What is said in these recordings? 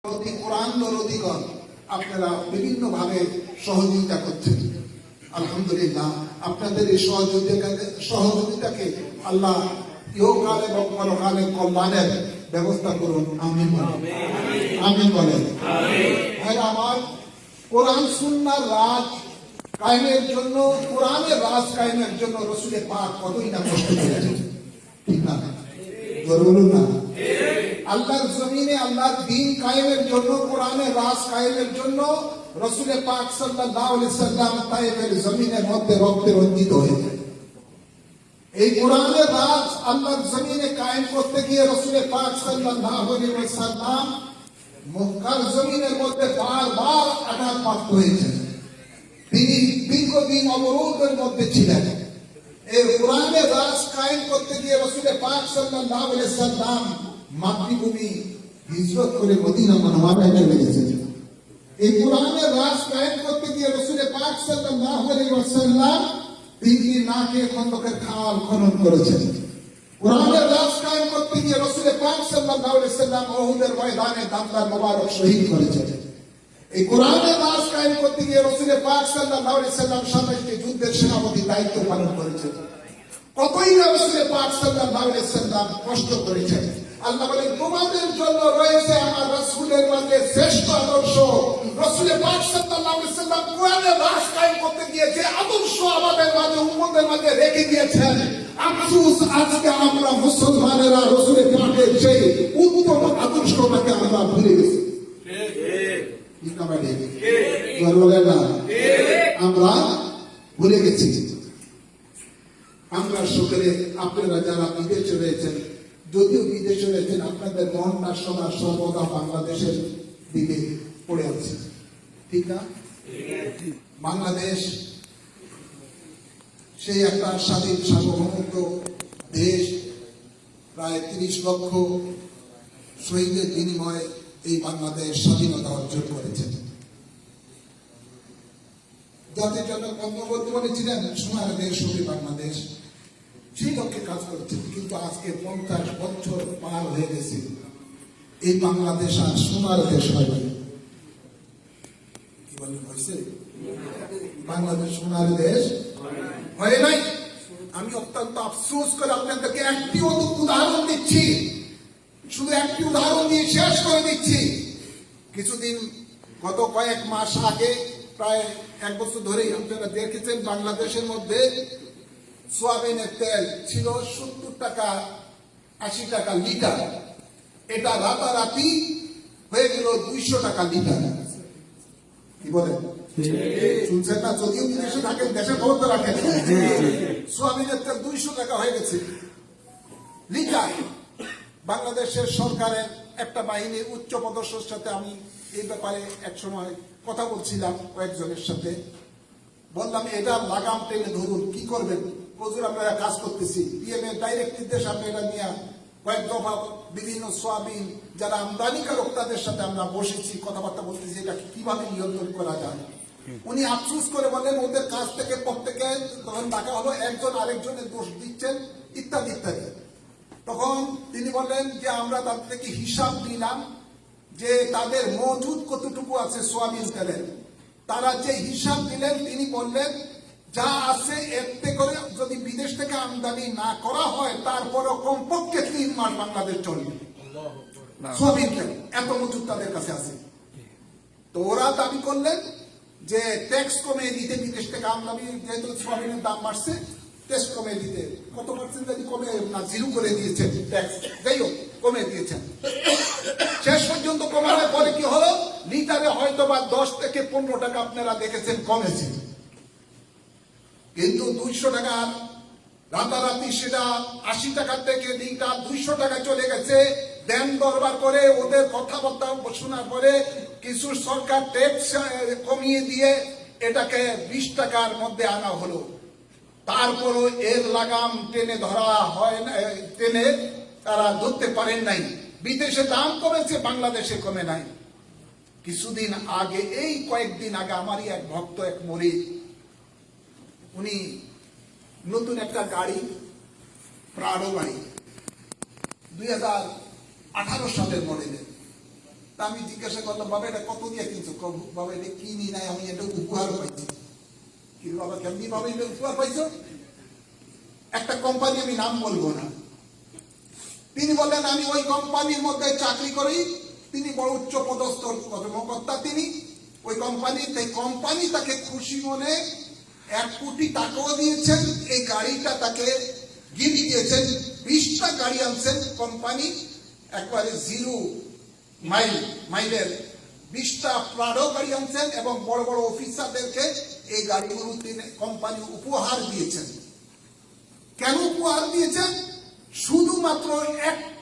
কোরআন দরদিগণ আপনারা বিভিন্ন ভাবে সহযোগিতা করছেন। আলহামদুলিল্লাহ, আপনাদের এই সহযোগিতাকে আল্লাহ ইহকাল এবং পরকালের কল্যাণের ব্যবস্থা করুন। আমিন বলেন, আমিন বলেন। ভাই আমার, কোরআন সুন্নাহর রাজ কায়েমের জন্য, কোরআনের রাজ কায়েমের জন্য রাসূলের পাক কতই না কষ্ট করেছেন, ঠিক না? বলুন না। আল্লাহর জমিনে আল্লাহর দ্বীন কায়েমের জন্য, কোরআনের রাজ কায়েমের জন্য রাসূলের পাক সাল্লাল্লাহু আলাইহি সাল্লাম তায়েফের জমিনের মধ্যে রক্তে রঞ্জিত হয়েছে। এই কোরআনের রাজ আল্লাহর জমিনে কায়েম করতে গিয়ে রাসূলের পাক সাল্লাল্লাহু আলাইহি সাল্লাম মক্কার জমিনের মধ্যে বারবার আঘাতপ্রাপ্ত হয়েছেন। তিনি দীর্ঘদিন অবরোধের মধ্যে ছিলেন। এই কোরআনের রাজ কায়েম করতে গিয়ে রাসূলের পাক সাল্লাল্লাহু আলাইহি সাল্লাম মাতৃভূমি হিজরত করে মদিনা মুনাওয়ারায় চলে গেছেন। এই কোরআনের রাজ কায়েম করতে গিয়ে রাসূলের পাক সাল্লাল্লাহু আলাইহি ওয়াসাল্লাম তিনি নাকে খন্দকের খাল খনন করেছেন। কোরআনের রাজ কায়েম করতে গিয়ে রাসূলের পাক সাল্লাল্লাহু আলাইহি ওয়াসাল্লাম উহুদের ময়দানে দামদার মোবারক শহীদ করেছেন। এই কোরআনের রাজ কায়েম করতে গিয়ে রাসূলের পাক সাল্লাল্লাহু আলাইহি ওয়াসাল্লাম 27টি যুদ্ধের সেনাপতি দায়িত্ব পালন করেছেন। কতই না রাসূলের পাক সাল্লাল্লাহু আলাইহি ওয়াসাল্লাম কষ্ট করেছেন। আল্লাহ বলেন, তোমাদের জন্য রয়েছে আমার রাসূলের মাঝে শ্রেষ্ঠ আদর্শ। রাসূলের পাক সাল্লাল্লাহু আলাইহি ওয়াসাল্লাম কোরআনের রাজ কায়েম করতে গিয়ে যে আদর্শ আমাদের মাঝে, উম্মতের মাঝে রেখে দিয়েছেন, আফসোস আজকে আমরা মুসলমানেরা রাসূলের পাকের সেই উত্তম আদর্শটাকে আমরা ভুলে গেছি। ঠিক না ভাই? আমরা ভুলে গেছি। আমরা সকলে, আপনারা যারা বিদেশে রয়েছেন, যদিও বিদেশে রয়েছেন, আপনাদের মনটা সদা সর্বদা বাংলাদেশের দিকে পড়ে আছে, ঠিক না? বাংলাদেশ সেই একটা স্বাধীন সার্বভৌমত্ব দেশ। প্রায় 30 লক্ষ শহীদের বিনিময়ে এই বাংলাদেশ স্বাধীনতা অর্জন করেছে। জাতির জন্য বঙ্গবন্ধু বলেছিলেন, সোনার দেশ হবে বাংলাদেশ। সেই লক্ষ্যে কাজ করছেন। কিন্তু আজকে 50 বছর পার হয়ে গেছে, এই বাংলাদেশ আর সোনার দেশ হবে। কি বলেন, হয়েছে? বাংলাদেশ সোনার দেশ হয় নাই। আমি অত্যন্ত আফসোস করে আপনাদেরকে একটি উদাহরণ দিচ্ছি, শুধু একটি উদাহরণ দিয়ে শেষ করে দিচ্ছি। কিছুদিন, গত কয়েক মাস আগে, প্রায় 1 বছর ধরেই আপনারা দেখেছেন, বাংলাদেশের মধ্যে সোয়াবিনের তেল ছিল 70 টাকা 80 টাকা লিটার। এটা রাতারাতি হয়ে গেল 200 টাকা লিটার। কি বলেন, শুনছেন না? যদিও বিদেশে থাকেন, দেশের খবর তো রাখেন। সোয়াবিনের তেল 200 টাকা হয়ে গেছে লিটার। বাংলাদেশের সরকারের একটা বাহিনীর উচ্চ পদস্থের সাথে আমি এই ব্যাপারে এক সময় কথা বলছিলাম, কয়েকজনের সাথে বললাম, এটা লাগাম টেনে ধরুন, কি করবেন? প্রচুর আমরা কাজ করতেছি, পিএম এর ডাইরেক্ট নির্দেশ, আমরা এটা নিয়ে কয়েক দফা বিভিন্ন সোয়াবিন যারা আমদানিকারক তাদের সাথে আমরা বসেছি, কথাবার্তা বলতেছি, এটা কিভাবে নিয়ন্ত্রণ করা যায়। উনি আফসোস করে বলেন, ওদের কাছ থেকে প্রত্যেকে তখন ডাকা হলো, একজন আরেকজনের দোষ দিচ্ছেন ইত্যাদি ইত্যাদি। তখন তিনি বললেন যে আমরা তাদের থেকে হিসাব নিলাম যে তাদের মজুদ কতটুকু আছে সোয়াবিন তেলের। তারা যে হিসাব দিলেন, তিনি বললেন যা আছে এতে করে যদি বিদেশ থেকে আমদানি না করা হয়, তারপরও কমপক্ষে 3 মাস বাংলাদেশ চলবে সোয়াবিন তেল, এত মজুদ তাদের কাছে আছে। তো ওরা দাবি করলেন যে ট্যাক্স কমিয়ে দিতে, বিদেশ থেকে আমদানি, যেহেতু সোয়াবিনের দাম বাড়ছে, ট্যাক্স কমিয়ে দিতে। কত পার্সেন্ট কমে না, 0 করে দিয়েছেন ট্যাক্স, যাই হোক কমে দিয়েছেন। শেষ পর্যন্ত কমানোর পরে কি হলো, লিটারে হয়তো বা 10 থেকে 15 টাকা আপনারা দেখেছেন কমেছে, কিন্তু 200 টাকা রাতারাতি সেটা 80 টাকার থেকে লিটার 200 টাকা চলে গেছে। দেন দরবার করে ওদের কথাবার্তা শোনার পরে কিছু সরকার ট্যাক্স কমিয়ে দিয়ে এটাকে 20 টাকার মধ্যে আনা হলো। তারপরও এর লাগাম টেনে ধরা হয় না, টেনে তারা ধরতে পারেন নাই। বিদেশে দাম কমেছে, বাংলাদেশে কমে নাই। কিছুদিন আগে, এই কয়েকদিন আগে, আমারই এক ভক্ত, এক মরিদ, উনি নতুন একটা গাড়ি, প্রাডো গাড়ি, 2018 সালের মডেলের, তা আমি জিজ্ঞাসা করলাম, বাবা এটা কত দিয়ে কিনছো? বাবা এটা কিনি নাই, আমি এটা উপহার পাইছি। কিন্তু বাবা কেমনি ভাবে এটা উপহার পাইছো? একটা কোম্পানি, আমি নাম বলবো না, তিনি বললেন আমি ওই কোম্পানির মধ্যে চাকরি করি, তিনি বড় উচ্চ পদস্থ কর্মকর্তা, তিনি ওই কোম্পানি তাকে খুশি মনে 1 কোটি টাকাও দিয়েছেন, এই গাড়িটা তাকে গিফট দিয়েছেন, 20টা গাড়ি আনছেন কোম্পানি, একবারে 0 মাইলের 20টা প্রাডো গাড়ি আনছেন, এবং বড় বড় অফিসারদেরকে এই গাড়িগুলো তিনি কোম্পানি উপহার দিয়েছেন। কেন উপহার দিয়েছেন? শুধুমাত্র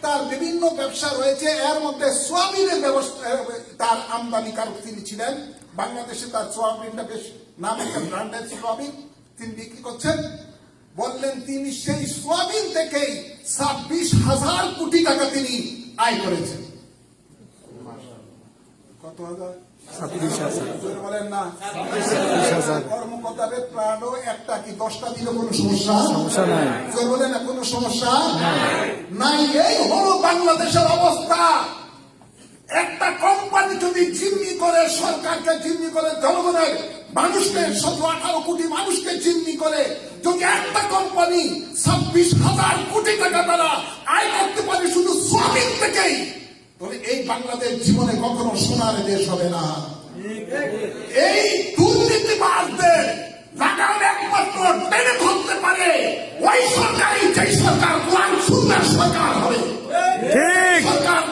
তার বিভিন্ন ব্যবসা রয়েছে, এর মধ্যে সোয়াবিনের ব্যবস্থা, তার আমদানিকারক তিনি ছিলেন। বাংলাদেশে তার সোয়াবিনটা বেশ নাম, একটা ব্র্যান্ডের সোয়াবিন তিনি বিক্রি করছেন। বললেন তিনি সেই সোয়াবিন থেকেই 26,000 কোটি টাকা তিনি আয় করেছেন। কত হাজার? 26,000 বলেন না, 26,000। কর্মকর্তাদের প্রাণও একটা কি 10টা দিলে কোনো সমস্যা নাই? বলে না, কোনো সমস্যা নাই। এই হলো বাংলাদেশের অবস্থা। একটা কোম্পানি যদি জিম্মি করে, সরকারকে জিম্মি করে, জনগণের মানুষকে 17-18 কোটি মানুষকে জিম্মি করে, যদি একটা কোম্পানি 26,000 কোটি টাকা তারা আয় করতে পারে শুধু সোয়াবিন থেকেই, তবে এই বাংলাদেশ জীবনে কখনো সোনার দেশ হবে না। এই দুর্নীতিবাজদের লাগাম একমাত্র টেনে ধরতে পারে ওই সরকারই, যে সরকার কোরআন সুন্নাহর সরকার হবে, সরকার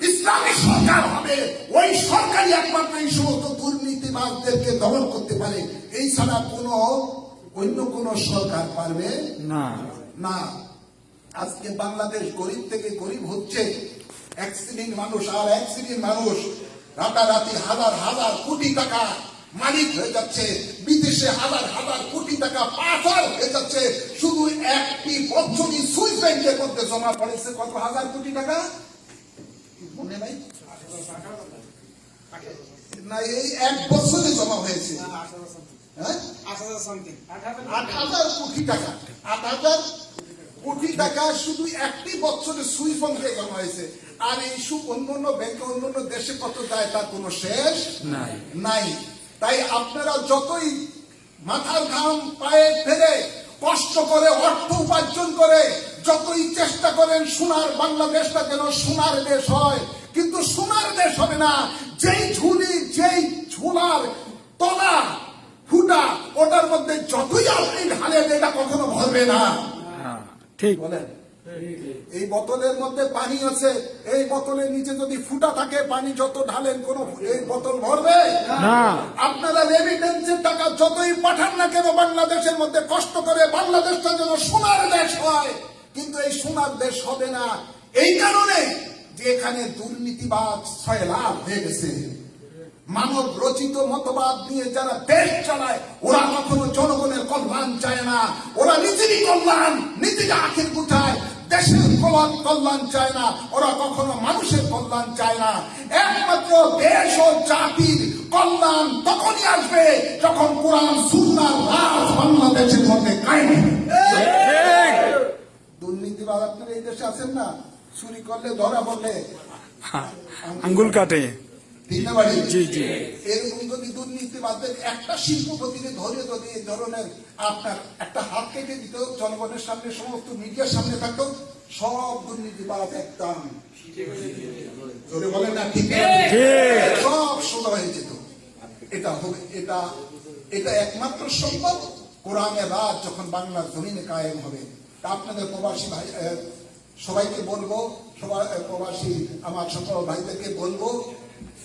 ইসলামী সরকার হবে, ওই সরকারই একমাত্র এই সমস্ত দুর্নীতিবাজদেরকে দমন করতে পারে। এই ছাড়া অন্য কোন সরকার পারবে না। আজকে বাংলাদেশ গরিব থেকে গরিব হচ্ছে। 1 শ্রেণীর মানুষ আর 1 শ্রেণীর মানুষ রাতারাতি হাজার হাজার কোটি টাকা মালিক হয়ে যাচ্ছে, বিদেশে হাজার হাজার কোটি টাকা পাচার হয়ে যাচ্ছে। শুধু একটি বছরই সুইস ব্যাংকের মধ্যে জমা পড়েছে কত হাজার কোটি টাকা, মনে নাই না? এই 1 বছরে জমা হয়েছে 8,000 কোটি টাকা। 8,000 কোটি টাকা শুধু একটি বছরে সুইস ব্যাংকে জমা হয়েছে। আর এই সব অন্যান্য ব্যাংকে, অন্যান্য দেশে কত যায় তার কোনো শেষ নাই। তাই আপনারা যতই মাথার ঘাম পায়ে ফেলে কষ্ট করে অর্থ উপার্জন করে যতই চেষ্টা করেন সোনার বাংলাদেশটা যেন সোনার দেশ হয়, কিন্তু সোনার দেশ হবে না যেই ঝুলি, যেই ঝুলার তলা ফুটা, ওটার মধ্যে যতই আপনি ঢালেন এটা কখনো ভরবে না। ঠিক বলেন? এই বোতলের মধ্যে পানি আছে, এই বোতলের নিচে যদি ফুটা থাকে, পানি যত ঢালেন কোন এই বোতল ভরবে না। আপনারা রেমিটেন্সের টাকা যতই পাঠান না কেন বাংলাদেশের মধ্যে কষ্ট করে, বাংলাদেশটা যেন সোনার দেশ হয়, কিন্তু এই সোনার দেশ হবে না। এই কারণে যে এখানে দুর্নীতিবাজ ছয়লাভ হয়ে গেছে। মানব রচিত মতবাদ নিয়ে যারা দেশ চালায়, ওরা কখনো জনগণের কল্যাণ চায় না, ওরা নিজেরই কল্যাণ, নিজেকে আখের গুটায়, দেশের কল্যাণ চায় না, ওরা কখনো মানুষের কল্যাণ চায় না। একমাত্র দেশ ও জাতির কল্যাণ তখনই আসবে যখন কোরআন সুন্নাহর রাজ বাংলাদেশের মধ্যে কায়েম হবে। দুর্নীতিবাদ আপনারা এই দেশে আছেন না? চুরি করলে ধরা পড়লে আঙ্গুল কাটে। এরকম যদি দুর্নীতিবাদদের একটা শিল্পপতিকে ধরে যদি এই ধরনের আপনার একটা হাত কেটে দিত, জনগণের সামনে, সমস্ত মিডিয়ার সামনে থাকতো, সব দুর্নীতিবাদ একদম জোরে বলেন না, ঠিক সব সোজা হয়ে যেত। এটা হবে, এটা একমাত্র সম্ভব কোরআনের রাজ যখন বাংলার জমিনে কায়েম হবে। তা আপনাদের প্রবাসী ভাই সবাইকে বলবো, সবাই প্রবাসী আমার সকল ভাইদেরকে বলবো,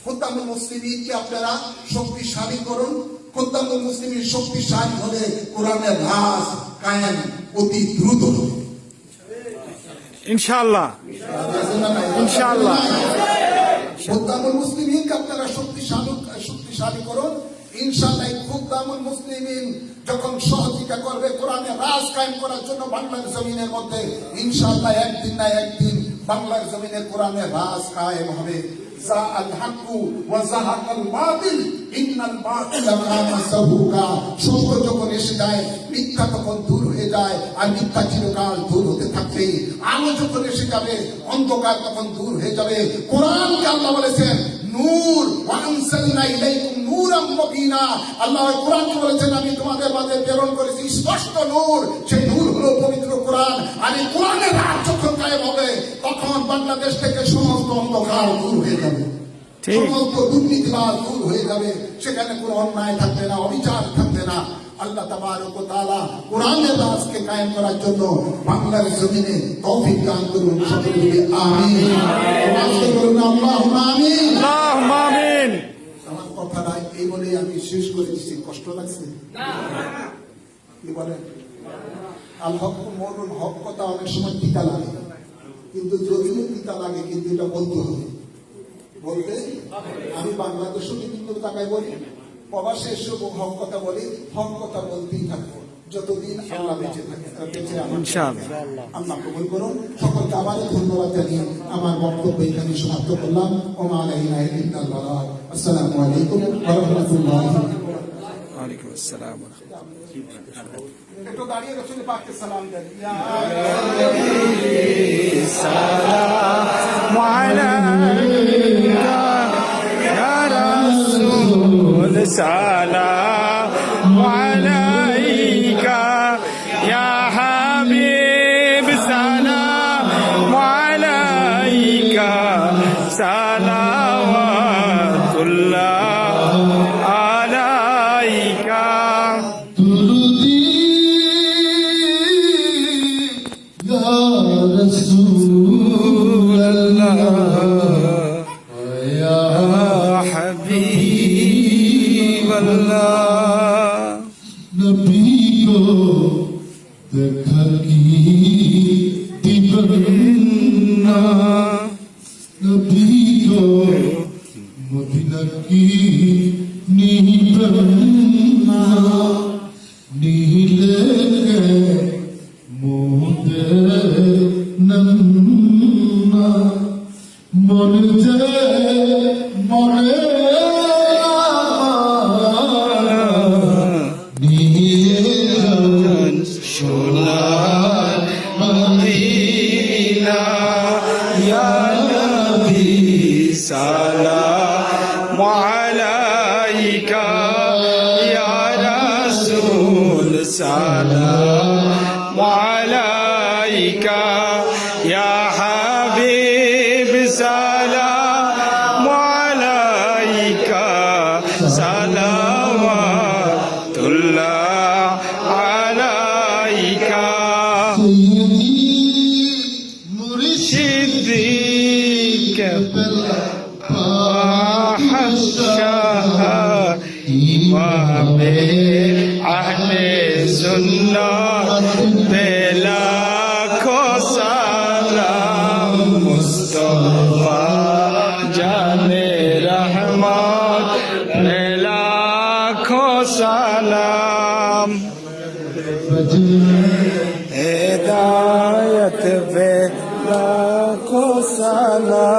খুদ্দামুল মুসলিমিনকে আপনারা শক্তিশালী করুন। খুদ্দামুল মুসলিমিন শক্তিশালী হলে কোরআনের রাজ কায়েম অতি দ্রুত হবে ইনশাআল্লাহ। ইনশাআল্লাহ খুদ্দামুল মুসলিমিনকে আপনারা শক্তিশালী করুন ইনশাআল্লাহ। খুদ্দামুল মুসলিমিন যখন সহযোগিতা করবে কোরআনের রাজ কায়েম করার জন্য বাংলার জমিনের মধ্যে, ইনশাআল্লাহ একদিন না একদিন বাংলার জমিনে কোরআনের রাজ কায়েম হবে। সত্য যখন এসে যায় মিথ্যা তখন দূর হয়ে যায়, আর মিথ্যা চিরকাল দূর হতে থাকবে। আলো যখন এসে যাবে অন্ধকার তখন দূর হয়ে যাবে। কোরআনকে আল্লাহ বলেছেন নূর ওয়া আনসালনা ইলাইকুম নূরাম মুবিনা। আল্লাহ কোরআন বলেছেন আমি তোমাদের মাঝে প্রেরণ করেছি স্পষ্ট নূর। সেই নূর হলো পবিত্র কোরআন। আর এই কোরআনের রাত যখন কায়েম হবে তখন বাংলাদেশ থেকে সমস্ত অন্ধকার দূর হয়ে যাবে, ঠিক। সমস্ত দুর্নীতিবাদ দূর হয়ে যাবে, সেখানে কোনো অন্যায় থাকবে না, অবিচার থাকবে না। আল্লাহ তাবারক ওয়া তাআলা কোরআনের রাজকে কায়েম করার জন্য বাংলার জমিনে তৌফিক দান করুন। সকলে বলি আমিন। আওয়াজে বলুন আল্লাহুম্মা আমিন। আল্লাহুম্মা আমিন। আমার কথাটা এই বলে আমি শেষ করে দিচ্ছি। কষ্ট লাগছে না? কি বলেন? আল হক মরুল হক কথা অনেক সময় তিতা লাগে, কিন্তু যদিও তিতা লাগে কিন্তু এটা বলতে হবে, বলতে আমি বাংলাদেশও বিভিন্ন জায়গায় বলি, প্রবাসে এসব হক কথা বলি, হক কথা বলতেই থাকবো যতদিন আল্লাহ বেঁচে থাকে, বেঁচে আমার ইনশাআল্লাহ। আল্লাহ কবুল করুন। সকলকে আবারও ধন্যবাদ জানিয়ে আমার বক্তব্য এখানে সমাপ্ত করলাম। ওমা আলাইনা ইল্লাল বালাগ। আসসালামু আলাইকুম ওয়া রাহমাতুল্লাহি ওয়া বারাকাতুহু। ওয়ালাইকুম আসসালাম। একটু দাঁড়িয়ে রাসূল পাককে সালাম দেন। ইয়া সালামু আলাইকা ইয়া রাসূল, সালামু আলাইকা ইয়া হাবিব, সালামু আলাইকা, সালাওয়াতুল্লাহ আলাইকা। दुरूदी या रसूल अल्लाह या हबीब अल्लाह। नबी को देखा की दीवाना, नबी को मदीना की नीबना, नीले के मुदे नन्ना, मन जे मरे नीले সোনার মদিনা, ইয়া নবী সালামু আলাইকা, ইয়া রাসূল সালামু আলাইকা, ইয়া হাবিব সালামু আলাইকা, সালাওয়াতুল্লাহ আলাইকা। সিদ্দিক শাহ ইমামে আহলে সুন্নাত, লাখো সালাম মুস্তাফা জানে রহমত, লাখো সালাম। हिदायत पे लाखों सलाम।